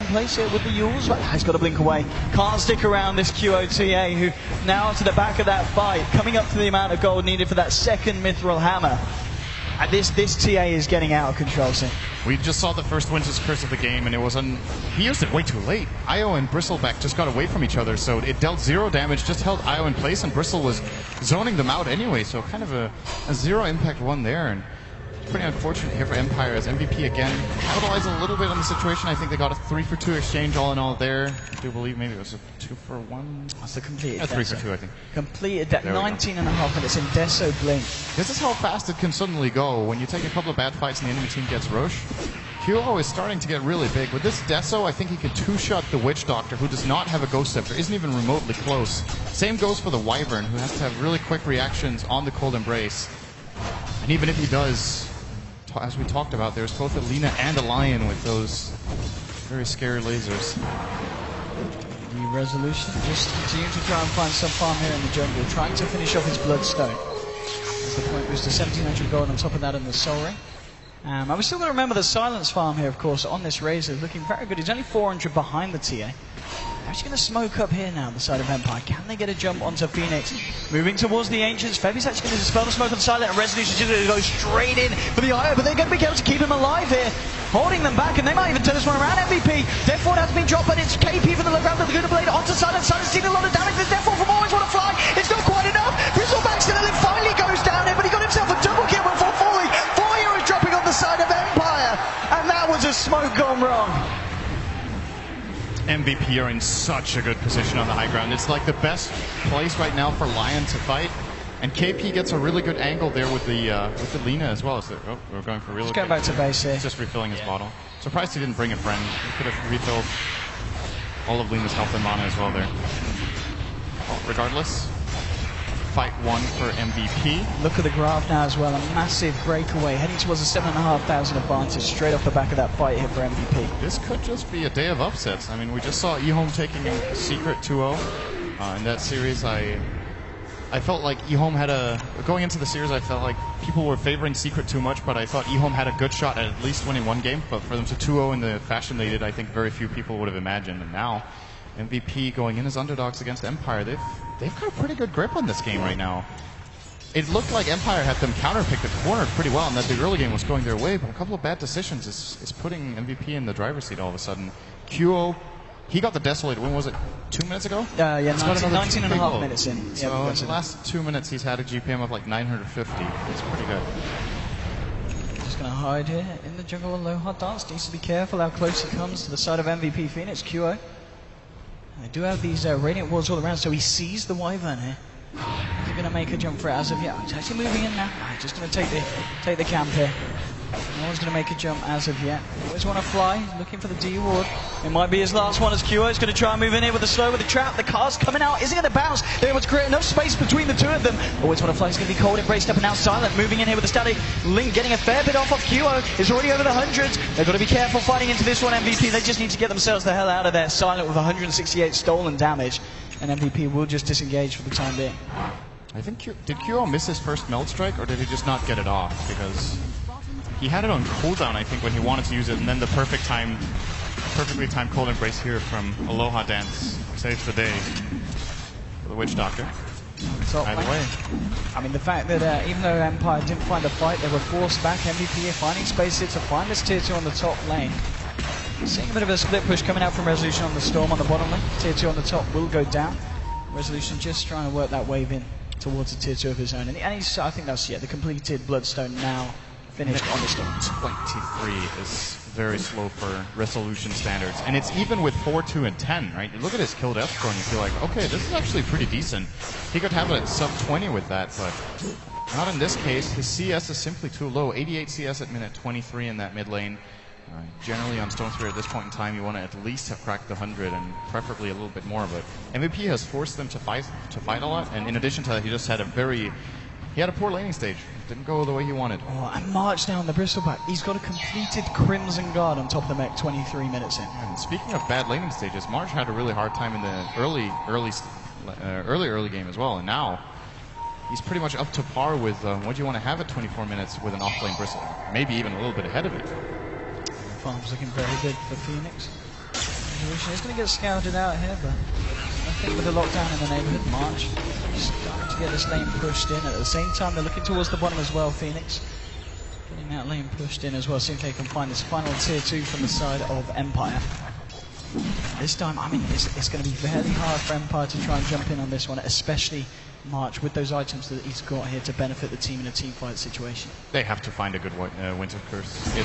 place here with the Yules. He's got to blink away. Can't stick around this QOTA, who now to the back of that fight, coming up to the amount of gold needed for that second Mithril Hammer. And this TA is getting out of control, Sim. We just saw the first Winter's Curse of the game, and it was he used it way too late. Io and Bristleback just got away from each other, so it dealt 0 damage, just held Io in place, and Bristle was zoning them out anyway, so kind of a 0 impact one there. And pretty unfortunate here for Empire as MVP again capitalized a little bit on the situation. I think they got a 3-for-2 exchange all in all there. I do believe maybe it was a 2-for-1. That's a completed 3-for-2, I think. Completed 19.5 minutes in Deso Blink. This is how fast it can suddenly go when you take a couple of bad fights and the enemy team gets Roche. QO is starting to get really big. With this Deso, I think he could 2-shot the Witch Doctor, who does not have a Ghost Scepter, isn't even remotely close. Same goes for the Wyvern, who has to have really quick reactions on the Cold Embrace. And even if he does, as we talked about, there's both a Lina and a Lion with those very scary lasers. The Resolution just continuing to try and find some farm here in the jungle, trying to finish off his Bloodstone. As the point boost to 1700 gold on top of that in the Soul Ring. And we still got to remember the Silence farm here, of course, on this Razor, looking very good. He's only 400 behind the TA. They're actually going to smoke up here now on the side of Empire. Can they get a jump onto Phoenix? Moving towards the Ancients. Febi's actually going to dispel the smoke on Silent, and Resolution's just going to go straight in for the IO, but they're going to be able to keep him alive here, holding them back, and they might even turn this one around. MVP. Deathfall has been dropped, but it's KP from the left round with the Guna Blade onto Silent. Silent's seen a lot of damage. There's Deathfall from Always Want to Fly. It's not quite enough. Bristleback's going to live, finally goes down here, but he got himself a double kill before falling. 4 heroes dropping on the side of Empire, and that was a smoke gone wrong. MVP are in such a good position on the high ground. It's like the best place right now for Lion to fight. And KP gets a really good angle there with the Lina as well. So, we're going for real. He's going back to base here. He's just refilling his bottle. Surprised he didn't bring a friend. He could have refilled all of Lina's health and mana as well there. Well, regardless, fight 1 for MVP. Look at the graph now as well. A massive breakaway, heading towards a 7,500 advantage straight off the back of that fight here for MVP. This could just be a day of upsets. I mean, we just saw eHome taking a Secret 2-0 in that series. I felt like eHome had going into the series, I felt like people were favoring Secret too much, but I thought eHome had a good shot at least winning one game. But for them to 2-0 in the fashion they did, I think very few people would have imagined. And now, MVP going in as underdogs against Empire. They've got a pretty good grip on this game right now. It looked like Empire had them counterpicked the corner pretty well, and that the early game was going their way, but a couple of bad decisions is putting MVP in the driver's seat all of a sudden. QO, he got the Desolate win, was it 2 minutes ago? Yeah, 19.5 minutes in. So in the last 2 minutes he's had a GPM of like 950. It's pretty good. Just going to hide here in the jungle. Aloha Dance needs to be careful how close he comes to the side of MVP Phoenix. QO. They do have these Radiant Wards all around, so he sees the Wyvern here. Is he going to make a jump for it as of yet? He's actually moving in now. Just going to take the camp here. No one's going to make a jump as of yet. Always Want to Fly, looking for the D ward. It might be his last one as QO is going to try and move in here with the slow, with the trap. The cast coming out. Is he going to bounce? They're able to create enough space between the two of them. Always Want to Fly is going to be Cold Embrace, stepping out Silent, moving in here with the static Link, getting a fair bit off of QO. Is already over the hundreds. They've got to be careful fighting into this one. MVP, they just need to get themselves the hell out of there. Silent with 168 stolen damage, and MVP will just disengage for the time being. I think did QO miss his first Melt Strike, or did he just not get it off? Because he had it on cooldown, I think, when he wanted to use it, and then the perfectly timed Cold Embrace here from Aloha Dance saves the day for the Witch Doctor. So, either way. I mean, the fact that even though Empire didn't find a fight, they were forced back. MVP finding space here to find this tier 2 on the top lane. Seeing a bit of a split push coming out from Resolution on the Storm on the bottom lane. Tier 2 on the top will go down. Resolution just trying to work that wave in towards a tier 2 of his own. And he's, I think that's, the completed Bloodstone now finished on the Storm. 23 is very slow for Resolution standards. And it's even with 4, 2, and 10, right? You look at his kill death score and you feel like, okay, this is actually pretty decent. He could have it at sub 20 with that, but not in this case. His CS is simply too low. 88 CS at minute 23 in that mid lane. Generally on Stone Spear at this point in time, you want to at least have cracked the 100 and preferably a little bit more. But MVP has forced them to fight a lot, and in addition to that, he just had a poor laning stage. Didn't go the way he wanted. Oh, and March now on the Bristleback. He's got a completed Crimson Guard on top of the mech 23 minutes in. And speaking of bad laning stages, March had a really hard time in the early game as well, and now he's pretty much up to par with what you want to have at 24 minutes with an off-lane Bristle. Maybe even a little bit ahead of it. Farm's looking very good for Phoenix. Resolution is going to get scouted out here, but I think with the lockdown in the neighborhood, March starting to get this lane pushed in. At the same time, they're looking towards the bottom as well, Phoenix. Getting that lane pushed in as well, see if they can find this final tier 2 from the side of Empire. This time, I mean, it's going to be fairly hard for Empire to try and jump in on this one, especially March with those items that he's got here to benefit the team in a team fight situation. They have to find a good Winter Curse.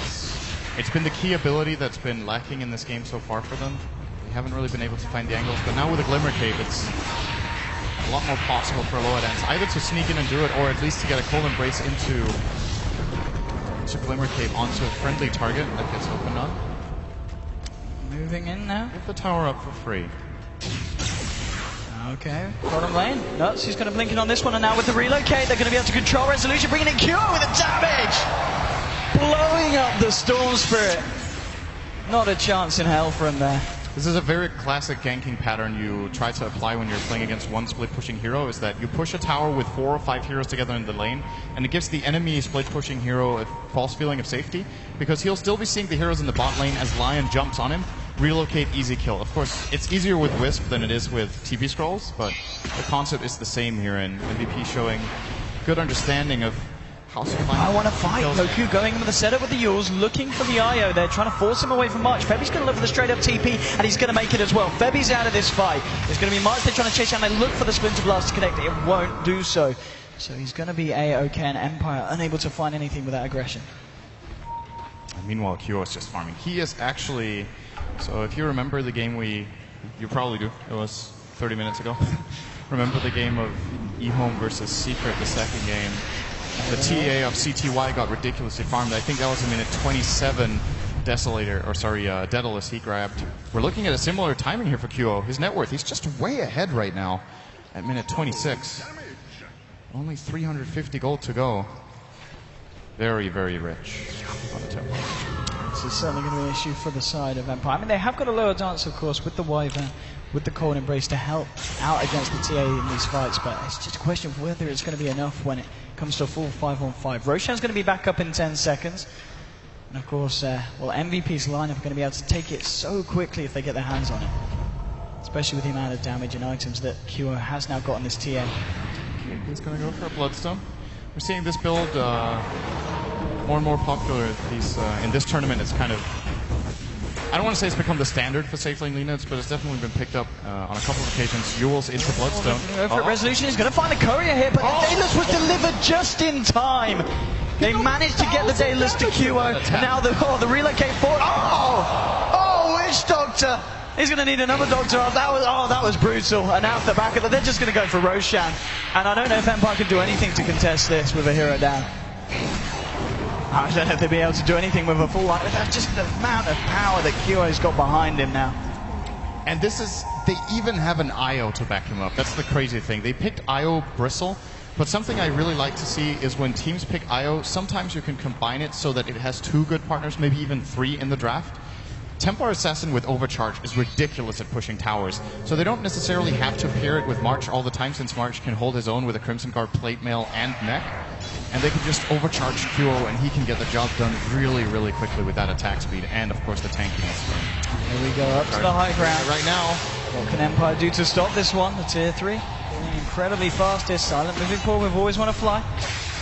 It's been the key ability that's been lacking in this game so far for them. They haven't really been able to find the angles, but now with a Glimmer Cave, it's a lot more possible for Loa Dance either to sneak in and do it, or at least to get a Cold Embrace into Glimmer Cave onto a friendly target that gets opened up. Moving in now. Get the tower up for free. Okay, bottom lane. Nuts, he's going to blink in on this one, and now with the relocate, they're going to be able to control Resolution, bringing in Cure with the damage! Blowing up the Storm Spirit. Not a chance in hell for him there. This is a very classic ganking pattern you try to apply when you're playing against one split-pushing hero, is that you push a tower with 4 or 5 heroes together in the lane, and it gives the enemy split-pushing hero a false feeling of safety, because he'll still be seeing the heroes in the bot lane as Lion jumps on him, relocate, easy kill. Of course, it's easier with Wisp than it is with TP scrolls, but the concept is the same here, and MVP showing good understanding of how to find. I want to fight. Goku going into the setup with the Yules, looking for the IO. They're trying to force him away from March. Febi's going to look for the straight up TP, and he's going to make it as well. Febi's out of this fight. It's going to be March. They're trying to chase down. They look for the Splinter Blast to connect. It won't do so. So he's going to be A-OK, and Empire unable to find anything with that aggression. And meanwhile, Kyo is just farming. He is actually. So if you remember the game you probably do. It was 30 minutes ago. Remember the game of eHome versus Secret, the second game. The TA of CTY got ridiculously farmed. I think that was a minute 27 Daedalus he grabbed. We're looking at a similar timing here for QO. His net worth, he's just way ahead right now at minute 26. Only 350 gold to go. Very, very rich on the tempo. This is certainly going to be an issue for the side of Empire. I mean, they have got a lower dance, of course, with the Wyvern, with the Cold Embrace to help out against the TA in these fights, but it's just a question of whether it's going to be enough when it comes to a full 5-on-5. Roshan's going to be back up in 10 seconds. And of course, MVP's lineup are going to be able to take it so quickly if they get their hands on it. Especially with the amount of damage and items that QO has now got on this TA. He's going to go for a Bloodstone. We're seeing this build more and more popular. In this tournament, it's kind of, I don't want to say it's become the standard for safe lane lead-outs, but it's definitely been picked up on a couple of occasions. Yules into Bloodstone. Resolution is going to find the courier here, but the Daedalus was delivered just in time. They managed to get the Daedalus to QO, and now the relocate forward. Oh, Witch Doctor! He's going to need another Doctor. That was brutal. And now off the back of it, they're just going to go for Roshan. And I don't know if Empire can do anything to contest this with a hero down. I don't know if they'll be able to do anything with a full line. That's just the amount of power that QO's got behind him now. And they even have an IO to back him up. That's the crazy thing. They picked IO Bristle, but something I really like to see is when teams pick IO, sometimes you can combine it so that it has 2 good partners, maybe even 3 in the draft. Templar Assassin with Overcharge is ridiculous at pushing towers, so they don't necessarily have to pair it with March all the time, since March can hold his own with a Crimson Guard, Plate Mail, and Mech. And they can just overcharge QO, and he can get the job done really, really quickly with that attack speed, and of course the tankiness. Here we go, up to the high ground. Right now, what can Empire do to stop this one? The tier 3, incredibly fast here, silent moving forward, we've always want to fly.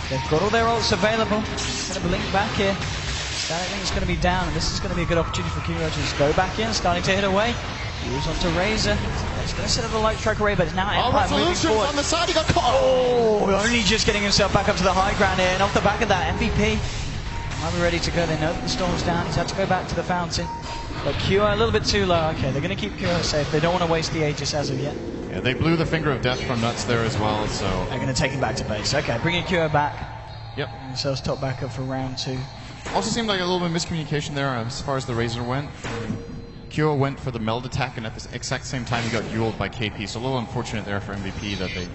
They've got all their ults available. Going to blink back here. Static Link's going to be down, and this is going to be a good opportunity for Kiro to just go back in, starting to hit away. Moves onto Razor. He's going to set up the light strike array, but it's now Empire moving forward. On the side, he got caught. Only just getting himself back up to the high ground here, and off the back of that, MVP might be ready to go. They know that the storm's down. He's had to go back to the fountain. But Kyo a little bit too low. Okay, they're going to keep Kyo safe. They don't want to waste the Aegis as of yet. Yeah, they blew the finger of death from Nuts there as well, so they're going to take him back to base. Okay, bringing Kyo back. Yep. Themselves top back up for round 2. Also seemed like a little bit of miscommunication there as far as the Razor went. Kyo went for the meld attack, and at the exact same time he got Yuled by KP, so a little unfortunate there for MVP that they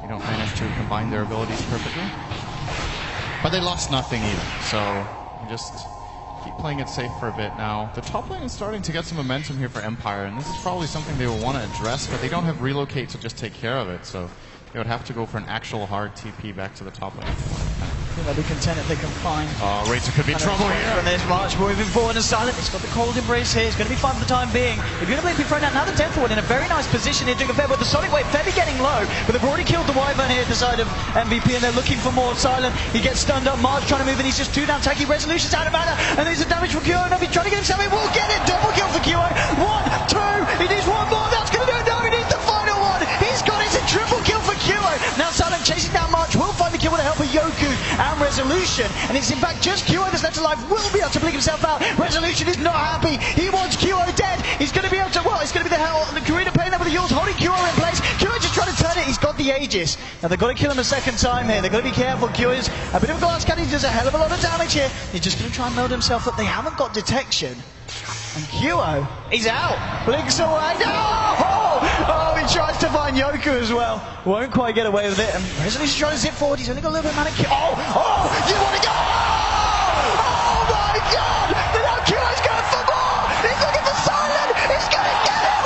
don't manage to combine their abilities perfectly. But they lost nothing either, so just keep playing it safe for a bit now. The top lane is starting to get some momentum here for Empire, and this is probably something they will want to address, but they don't have relocate to just take care of it, so they would have to go for an actual hard TP back to the top lane. think they'll be content if they can find. Oh, Razor could be in trouble here. And there's March moving forward and Silent. He's got the cold embrace here. It's going to be fine for the time being. If you're going to be thrown out now, the death forward in a very nice position here, doing a fair with the Sonic Wave. Febby getting low, but they've already killed the Wyvern here at the side of MVP, and they're looking for more. Silent, he gets stunned up. March trying to move, and he's just 2 down. Tacky Resolution's out of mana, and there's a damage for Kyo. He's trying to get himself in. We'll get it. Double kill for Kyo. 1, 2. He needs one more. That's going to do it. No, he needs the final one. He's got it. It's a triple kill for Kyo. Now Silent chasing down March. Will find the kill with the help of Yoku and Resolution, and it's in fact just Kyo that's left alive. Will be able to blink himself out. Resolution is not happy. He wants Kyo dead. He's going to be able to. Well, it's going to be the hell. The Karina playing there with the Yours, holding Kyo in place. Kyo just trying to turn it. He's got the Aegis. Now they've got to kill him a second time here. They've got to be careful. Kyo is a bit of a glass cannon. He does a hell of a lot of damage here. He's just going to try and meld himself up. They haven't got detection. And Kyo, he's out. Blinks away. Oh, he tries to find Yoku as well. Won't quite get away with it. And Resolution's trying to zip forward. He's only got a little bit of mana. You want to go? Oh my God! Now Kyo's going for more. He's looking for Silent. He's going to get it.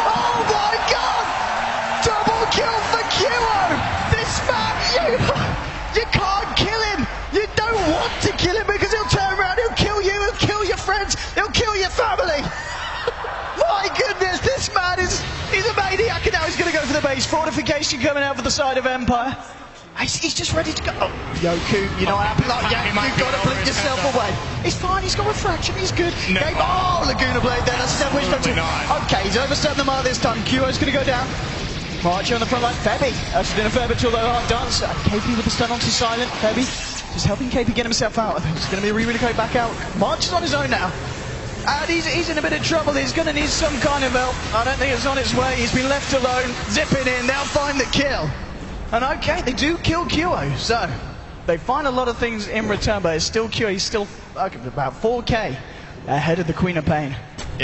Oh my God! Double kill for Kyo. This man, you can't kill him. You don't want to kill him because he'll turn around. He'll kill you. He'll kill your friends. He'll kill your family. My goodness, this man he's a maniac, and now he's going to go for the base. Fortification coming out for the side of Empire. He's just ready to go. Oh, Yoku, you're not happy like that. You've got to blink yourself away. He's fine, he's got refraction, he's good. No. Laguna Blade there, that's a which Okay, he's overstepped the mark this time. Kyo's going to go down. Marching on the front line, Febby. Actually doing a fair bit to a low hard dance. KP with the stun onto Silent. Febby just helping KP get himself out. It's going to be a really quick back out. March is on his own now. And he's in a bit of trouble. He's going to need some kind of help. I don't think it's on its way. He's been left alone. Zipping in. They'll find the kill. And okay, they do kill Kyo. So they find a lot of things in return, but it's still Kyo. He's still about 4k ahead of the Queen of Pain.